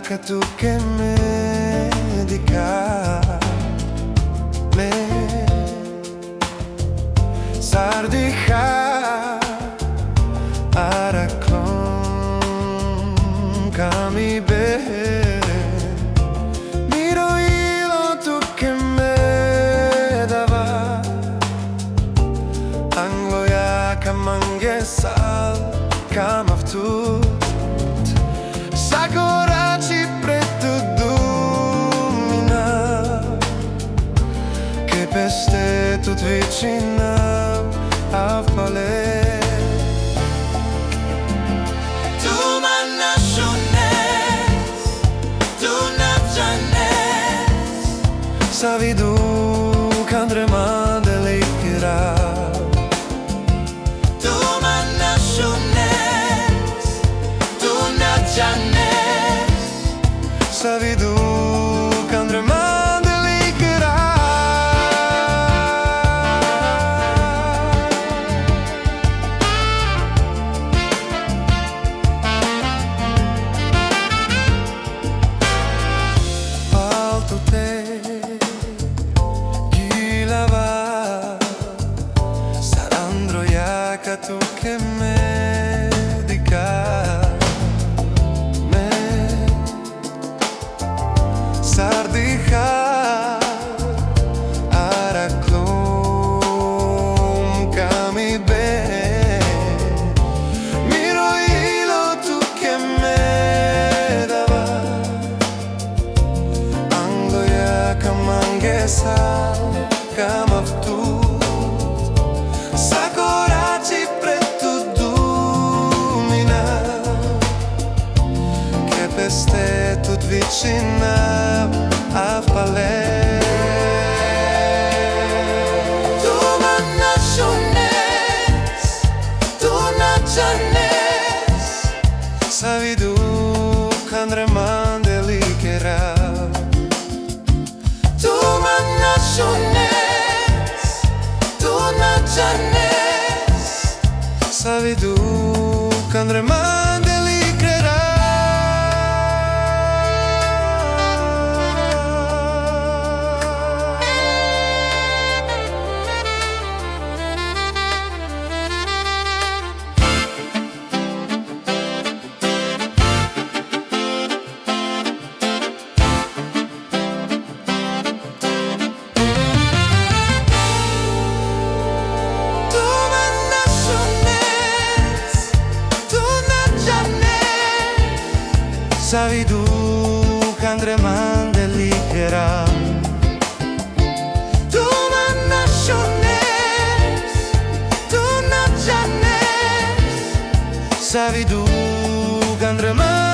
că tu che medica me sardiha araklon kami be miro ilo tu che me dava angloja kamange sal kamavtu Sakoraci preto lumina Che peste tot vicina a fale Tu ma nasunes, tu nasunes Savidu kandrema delikira Tu ma nasunes, tu nasunes Savidu kandrema delikira Altu te gilava Sarandroja ka tu che medica Sardiha araklon kami be Miro ilo tu che me dava Angloja kamange sal kamavtu Sakoraci preto lumina Che peste tot vicina a fale Tu ma nasunes, tu nasunes Savidu kandreman delikera Tu ma nasunes, tu nasunes Savidu kandreman delikera Savidu kandreman delikera Tu ma nasunes, tu nasunes Savidu kandreman